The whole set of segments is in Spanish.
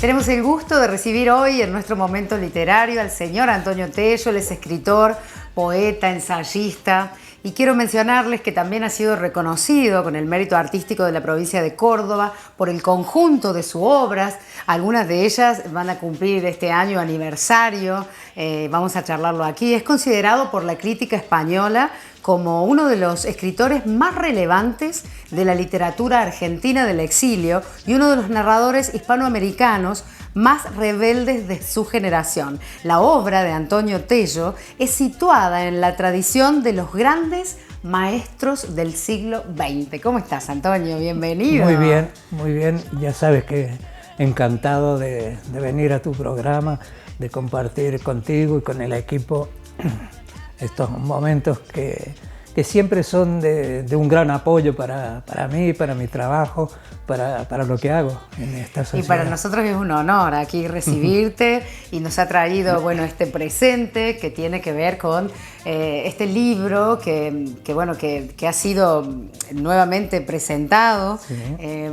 Tenemos el gusto de recibir hoy en nuestro momento literario al señor Antonio Tello. Él es escritor, poeta, ensayista. Y quiero mencionarles que también ha sido reconocido con el mérito artístico de la provincia de Córdoba por el conjunto de sus obras. Algunas de ellas van a cumplir este año aniversario. Vamos a charlarlo aquí. Es considerado por la crítica española como uno de los escritores más relevantes de la literatura argentina del exilio y uno de los narradores hispanoamericanos más rebeldes de su generación. La obra de Antonio Tello es situada en la tradición de los grandes maestros del siglo XX. ¿Cómo estás, Antonio? Bienvenido. Muy bien, muy bien. Ya sabes que encantado de venir a tu programa, de compartir contigo y con el equipo estos momentos que siempre son de un gran apoyo para mí, para mi trabajo, para lo que hago en esta sociedad. Y para nosotros es un honor aquí recibirte y nos ha traído este presente que tiene que ver con este libro que ha sido nuevamente presentado. Sí.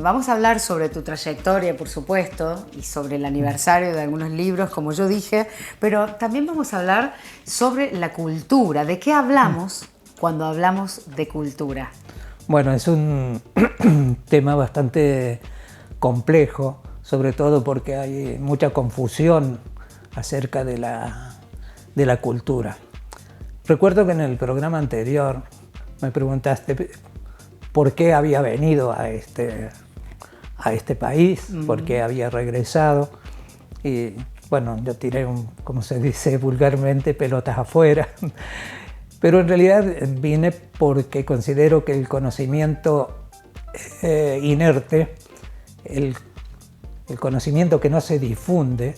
Vamos a hablar sobre tu trayectoria, por supuesto, y sobre el aniversario de algunos libros, como yo dije, pero también vamos a hablar sobre la cultura. ¿De qué hablamos cuando hablamos de cultura? Bueno, es un tema bastante complejo, sobre todo porque hay mucha confusión acerca de la cultura. Recuerdo que en el programa anterior me preguntaste por qué había venido a este país, por qué había regresado. Y bueno, yo tiré, como se dice vulgarmente, pelotas afuera. Pero en realidad vine porque considero que el conocimiento inerte, el conocimiento que no se difunde,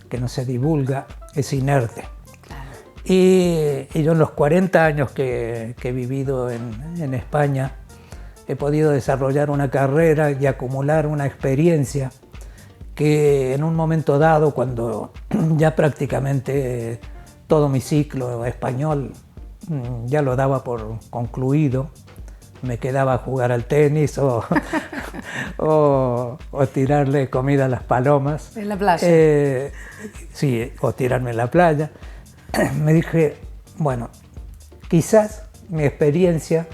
que no se divulga, es inerte. Claro. Y yo en los 40 años que he vivido en España, he podido desarrollar una carrera y acumular una experiencia que en un momento dado, cuando ya prácticamente todo mi ciclo español ya lo daba por concluido, me quedaba a jugar al tenis o tirarle comida a las palomas. En la playa. Sí, o tirarme en la playa. Me dije, bueno, quizás mi experiencia,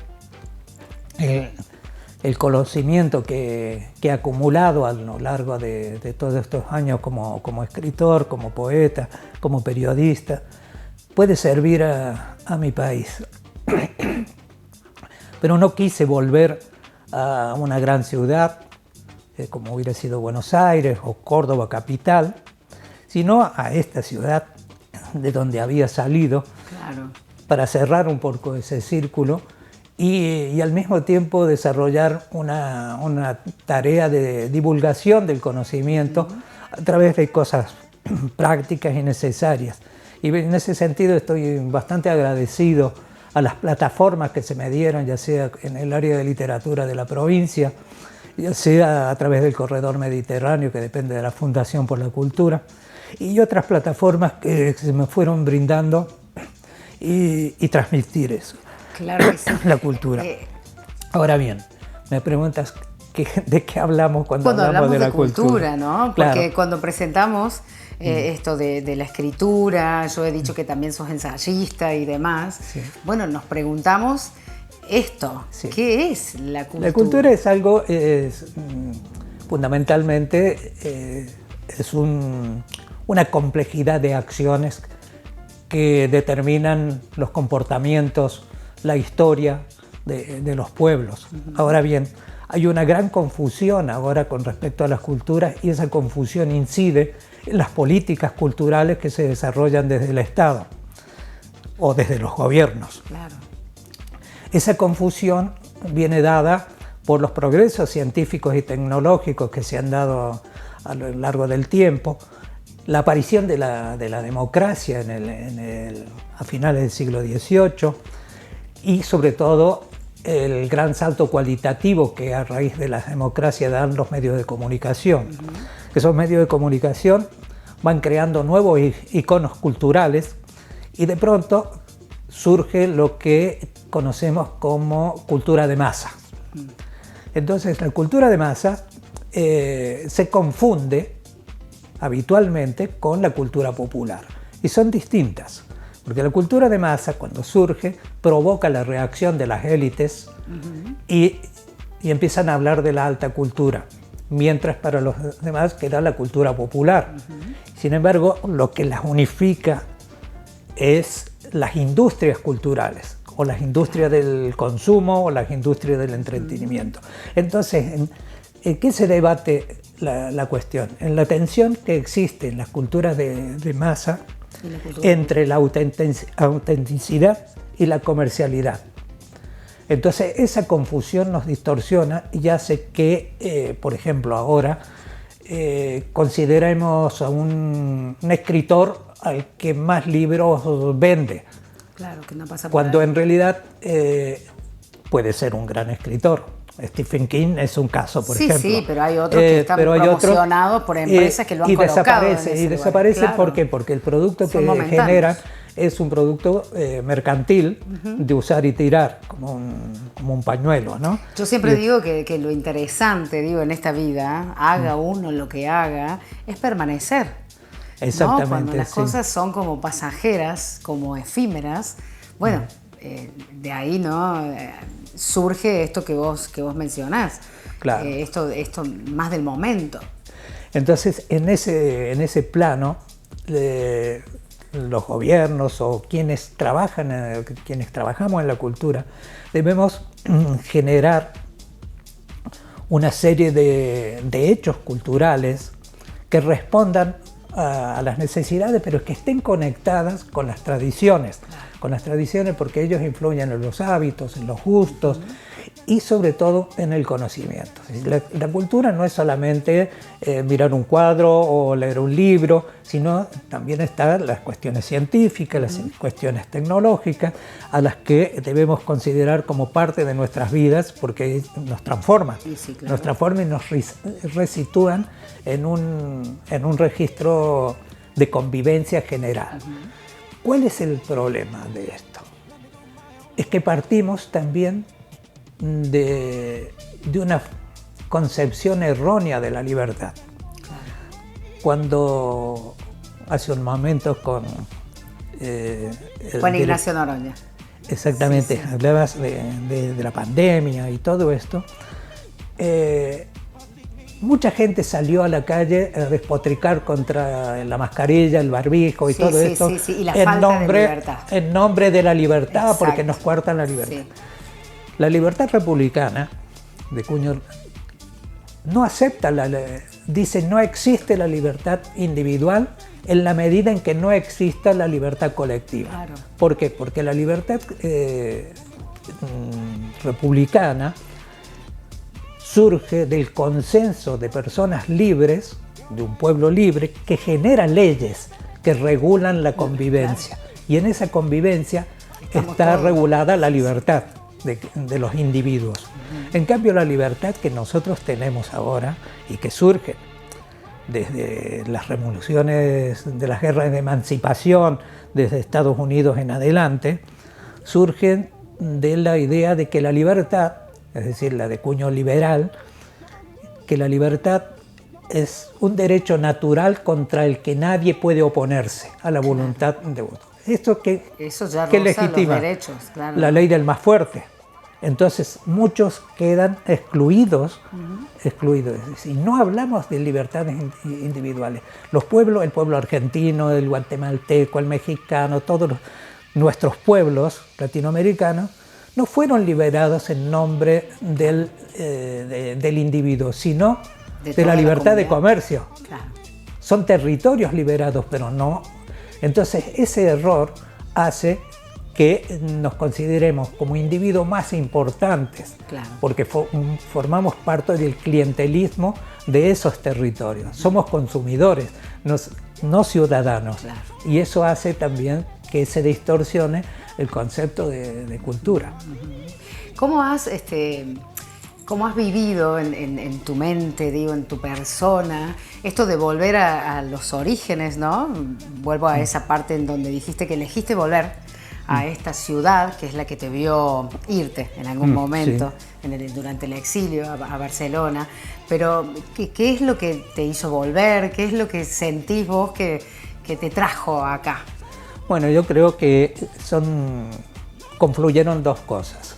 el conocimiento que he acumulado a lo largo de todos estos años como escritor, como poeta, como periodista, puede servir a mi país. Pero no quise volver a una gran ciudad, como hubiera sido Buenos Aires o Córdoba capital, sino a esta ciudad de donde había salido. Claro. Para cerrar un poco ese círculo y al mismo tiempo desarrollar una tarea de divulgación del conocimiento a través de cosas prácticas y necesarias. Y en ese sentido estoy bastante agradecido a las plataformas que se me dieron, ya sea en el área de literatura de la provincia, ya sea a través del Corredor Mediterráneo, que depende de la Fundación por la Cultura, y otras plataformas que se me fueron brindando y transmitir eso, Claro que sí. la cultura. Ahora bien, me preguntas de qué hablamos cuando hablamos de la cultura, ¿no? Claro. Porque cuando presentamos esto de la escritura, yo he dicho que también sos ensayista y demás, Sí. bueno, nos preguntamos esto, Sí. ¿qué es la cultura? La cultura es algo, fundamentalmente, es una complejidad de acciones que determinan los comportamientos, la historia de los pueblos. Ahora bien, hay una gran confusión ahora con respecto a las culturas y esa confusión incide en las políticas culturales que se desarrollan desde el Estado o desde los gobiernos. Claro. Esa confusión viene dada por los progresos científicos y tecnológicos que se han dado a lo largo del tiempo, la aparición de la democracia a finales del siglo XVIII y sobre todo el gran salto cualitativo que a raíz de la democracia dan los medios de comunicación. Esos medios de comunicación van creando nuevos iconos culturales y de pronto surge lo que conocemos como cultura de masa. Entonces la cultura de masa se confunde habitualmente con la cultura popular. Y son distintas, porque la cultura de masa, cuando surge, provoca la reacción de las élites y empiezan a hablar de la alta cultura, mientras para los demás queda la cultura popular. Sin embargo, lo que las unifica es las industrias culturales, o las industrias del consumo, o las industrias del entretenimiento. Entonces, ¿en qué se debate la cuestión? En la tensión que existe en las culturas de masa entre la autenticidad y la comercialidad. Entonces, esa confusión nos distorsiona y hace que, por ejemplo, ahora consideremos a un escritor al que más libros vende. Claro, que no pasa por cuando ahí. en realidad puede ser un gran escritor. Stephen King es un caso, por ejemplo. Sí, pero hay otros que están promocionados por empresas que lo han colocado en ese y desaparece lugar. ¿Por qué? Porque el producto Son que momentáneos. genera es un producto mercantil de usar y tirar, como un pañuelo, ¿no? Yo siempre digo que lo interesante, en esta vida, haga uno lo que haga, es permanecer. Exactamente, ¿no? Cuando las sí. cosas son como pasajeras, como efímeras, bueno, de ahí, ¿no? Surge esto que vos mencionás. Claro. Esto más del momento. Entonces, en ese plano, los gobiernos o quienes trabajamos en la cultura, debemos generar una serie de hechos culturales que respondan a las necesidades, pero que estén conectadas con las tradiciones. Con las tradiciones porque ellos influyen en los hábitos, en los gustos y sobre todo en el conocimiento. La cultura no es solamente mirar un cuadro o leer un libro, sino también están las cuestiones científicas, las cuestiones tecnológicas, a las que debemos considerar como parte de nuestras vidas porque nos transforman. Sí, claro. Nos transforman y nos resitúan en un registro de convivencia general. ¿Cuál es el problema de esto? Es que partimos también de una concepción errónea de la libertad. Cuando hace un momento con Juan Ignacio Noroña. Exactamente, sí. Hablabas de la pandemia y todo esto. Mucha gente salió a la calle a despotricar contra la mascarilla, el barbijo y todo esto y la falta de libertad. En nombre de la libertad. Exacto. Porque nos coartan la libertad. Sí. La libertad republicana de Cuño no acepta, dice no existe la libertad individual en la medida en que no exista la libertad colectiva. Claro. ¿Por qué? Porque la libertad republicana surge del consenso de personas libres, de un pueblo libre, que genera leyes que regulan la convivencia. Claro. Y en esa convivencia está regulada la libertad de los individuos. En cambio, la libertad que nosotros tenemos ahora y que surge desde las revoluciones de las guerras de emancipación, desde Estados Unidos en adelante, surgen de la idea de que la libertad, es decir, la de cuño liberal, que la libertad es un derecho natural contra el que nadie puede oponerse a la voluntad de otro. Eso ya que legitima los derechos, claro. La ley del más fuerte. Entonces muchos quedan excluidos. Y no hablamos de libertades individuales. El pueblo argentino, el guatemalteco, el mexicano, todos nuestros pueblos latinoamericanos no fueron liberados en nombre del individuo, sino de la libertad de comercio. Claro. Son territorios liberados, pero no. Entonces ese error hace que nos consideremos como individuos más importantes, claro. Porque formamos parte del clientelismo de esos territorios. Somos consumidores, no ciudadanos. Claro. Y eso hace también que se distorsione el concepto de cultura. ¿Cómo has vivido en tu mente, en tu persona, esto de volver a los orígenes, ¿no? Vuelvo a esa parte en donde dijiste que elegiste volver a esta ciudad, que es la que te vio irte en algún momento, sí, durante el exilio a Barcelona. Pero, ¿qué es lo que te hizo volver? ¿Qué es lo que sentís vos que te trajo acá? Bueno, yo creo que confluyeron dos cosas.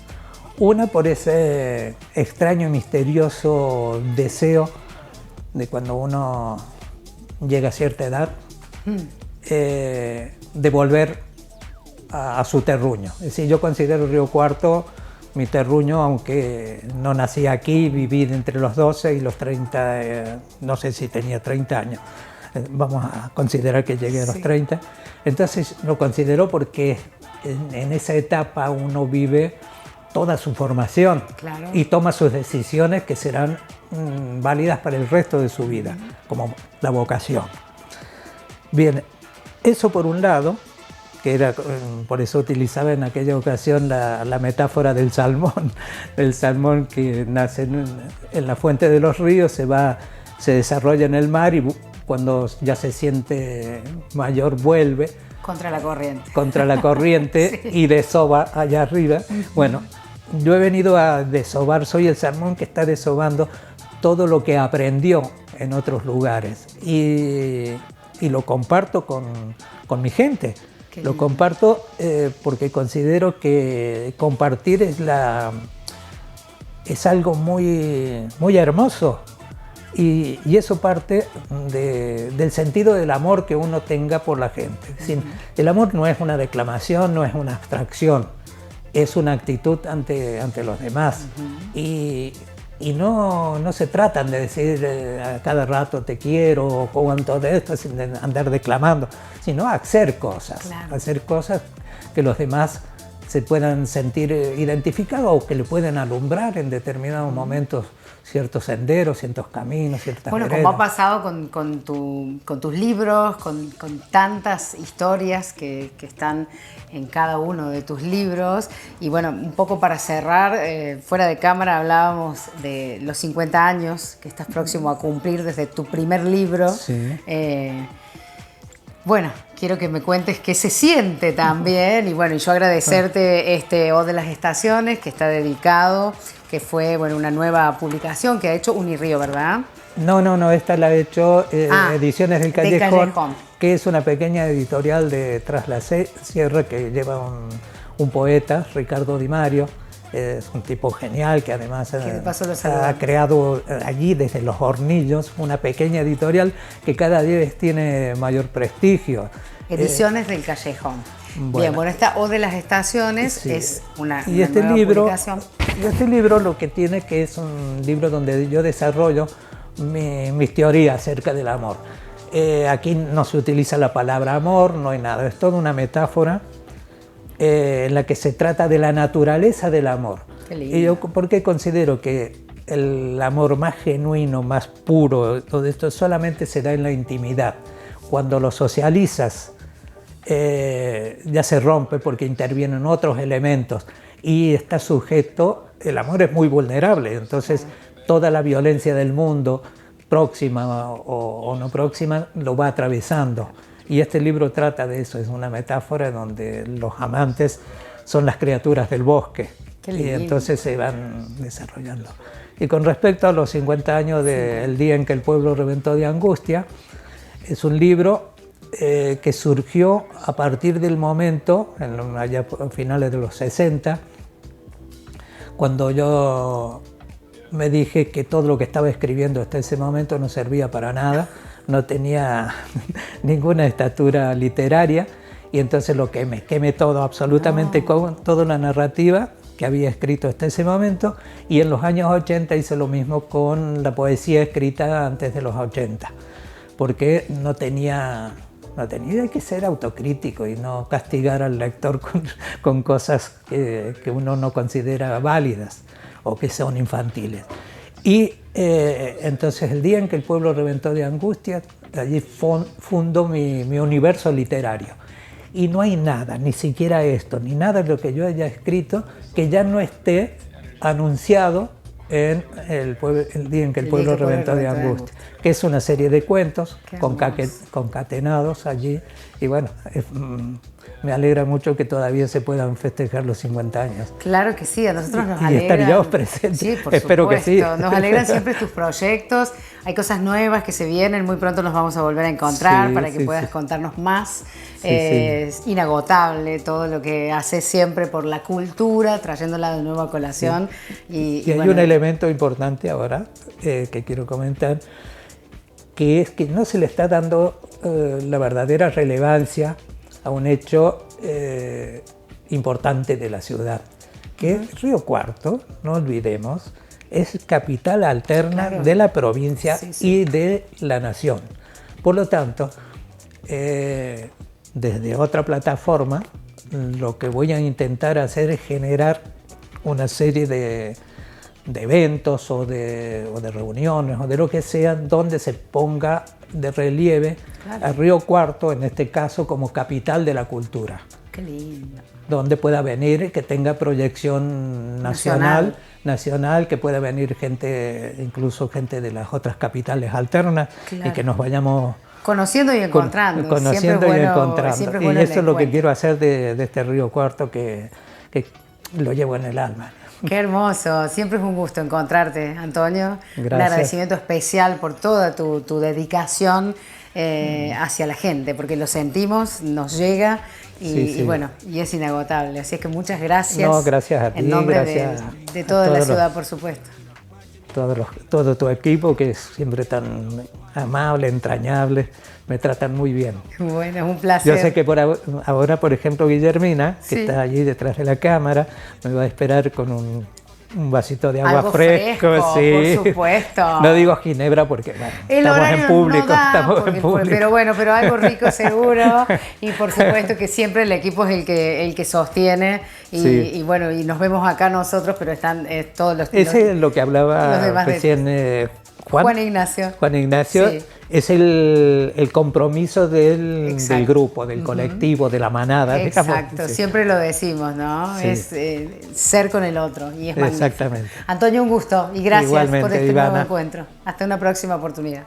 Una, por ese extraño y misterioso deseo de cuando uno llega a cierta edad, de volver a su terruño. Es decir, yo considero Río Cuarto mi terruño, aunque no nací aquí, viví entre los 12 y los 30, no sé si tenía 30 años. Vamos a considerar que llegué a los 30. Entonces lo considero porque en esa etapa uno vive toda su formación, claro, y toma sus decisiones que serán válidas para el resto de su vida, como la vocación. Bien, eso por un lado, que era, por eso utilizaba en aquella ocasión la metáfora del salmón, el salmón que nace en la fuente de los ríos, se desarrolla en el mar y cuando ya se siente mayor vuelve contra la corriente. Contra la corriente sí, y desova allá arriba. Bueno, yo he venido a desovar, soy el salmón que está desovando todo lo que aprendió en otros lugares y lo comparto con mi gente. Lo comparto porque considero que compartir es algo muy, muy hermoso. Y eso parte del sentido del amor que uno tenga por la gente. Es decir, el amor no es una declamación, no es una abstracción, es una actitud ante los demás. Y no se tratan de decir a cada rato te quiero o cuanto de esto sin andar declamando, sino hacer cosas, claro, hacer cosas que los demás se puedan sentir identificados o que le pueden alumbrar en determinados momentos ciertos senderos, ciertos caminos, ciertas veredas. Como ha pasado con tus libros, con tantas historias que están en cada uno de tus libros. Y bueno, un poco para cerrar, fuera de cámara hablábamos de los 50 años que estás próximo a cumplir desde tu primer libro. Sí. Bueno, quiero que me cuentes qué se siente también. Y bueno, y yo agradecerte este O de las Estaciones, que está dedicado, que fue una nueva publicación que ha hecho Unirío, ¿verdad? No, esta la ha hecho Ediciones del Callejón, que es una pequeña editorial de Tras la Sierra que lleva un poeta, Ricardo Di Mario. Es un tipo genial que además ha creado allí desde Los Hornillos una pequeña editorial que cada día tiene mayor prestigio. Ediciones del Callejón. Bien, esta O de las Estaciones es una nueva publicación. Y este libro lo que tiene que es un libro donde yo desarrollo mis teorías acerca del amor. Aquí no se utiliza la palabra amor, no hay nada, es toda una metáfora en la que se trata de la naturaleza del amor. Y yo, porque considero que el amor más genuino, más puro, todo esto solamente se da en la intimidad. Cuando lo socializas, ya se rompe porque intervienen otros elementos y está sujeto, el amor es muy vulnerable, entonces toda la violencia del mundo, próxima o no próxima, lo va atravesando. Y este libro trata de eso, es una metáfora donde los amantes son las criaturas del bosque y entonces se van desarrollando. Y con respecto a los 50 años del día en que el pueblo reventó de angustia, es un libro que surgió a partir del momento, allá a finales de los 60, cuando yo me dije que todo lo que estaba escribiendo hasta ese momento no servía para nada, no tenía ninguna estatura literaria, y entonces lo quemé todo, absolutamente con toda la narrativa que había escrito hasta ese momento, y en los años 80 hice lo mismo con la poesía escrita antes de los 80, porque no tenía hay que ser autocrítico y no castigar al lector con cosas que uno no considera válidas o que son infantiles. Y entonces el día en que el pueblo reventó de angustia, allí fundo mi universo literario. Y no hay nada, ni siquiera esto, ni nada de lo que yo haya escrito que ya no esté anunciado en el día en que el pueblo reventó de angustia, que es una serie de cuentos concatenados allí. Y bueno, me alegra mucho que todavía se puedan festejar los 50 años. Claro que sí, a nosotros nos y alegra. estaríamos presentes. Sí, por Espero supuesto. que sí. Nos alegran siempre tus proyectos. Hay cosas nuevas que se vienen. Muy pronto nos vamos a volver a encontrar para que puedas contarnos más. Es inagotable todo lo que haces siempre por la cultura, trayéndola de nuevo a colación. Y hay un elemento importante ahora que quiero comentar, que es que no se le está dando la verdadera relevancia a un hecho importante de la ciudad, que es Río Cuarto, no olvidemos, es capital alterna de la provincia y de la nación. Por lo tanto, desde otra plataforma, lo que voy a intentar hacer es generar una serie de eventos o de reuniones o de lo que sea, donde se ponga de relieve a Río Cuarto, en este caso como capital de la cultura. Qué lindo. Donde pueda venir, que tenga proyección nacional, que pueda venir gente, incluso gente de las otras capitales alternas, y que nos vayamos conociendo y encontrando. Conociendo y encontrando. Y eso es lo que quiero hacer de este Río Cuarto, que lo llevo en el alma. Qué hermoso, siempre es un gusto encontrarte, Antonio. Gracias. Un agradecimiento especial por toda tu dedicación hacia la gente, porque lo sentimos, nos llega y bueno, y es inagotable. Así es que muchas gracias. No, gracias a ti. En nombre gracias de toda la ciudad, por supuesto. Todo tu equipo, que es siempre tan amable, entrañable, me tratan muy bien. Bueno, es un placer. Yo sé que ahora, por ejemplo, Guillermina, que está allí detrás de la cámara, me va a esperar con un vasito de agua fresco, sí. Por supuesto. No digo ginebra porque estamos en público, pero algo rico seguro, y por supuesto que siempre el equipo es el que sostiene y bueno, y nos vemos acá nosotros, pero están todos los... Ese es lo que hablaba recién Juan Ignacio. Juan Ignacio, es el compromiso del grupo, del colectivo, de la manada. Exacto, digamos. Siempre lo decimos, ¿no? Sí. Es ser con el otro, y es magnífico. Exactamente. Antonio, un gusto y gracias por este Ivana. nuevo encuentro. Hasta una próxima oportunidad.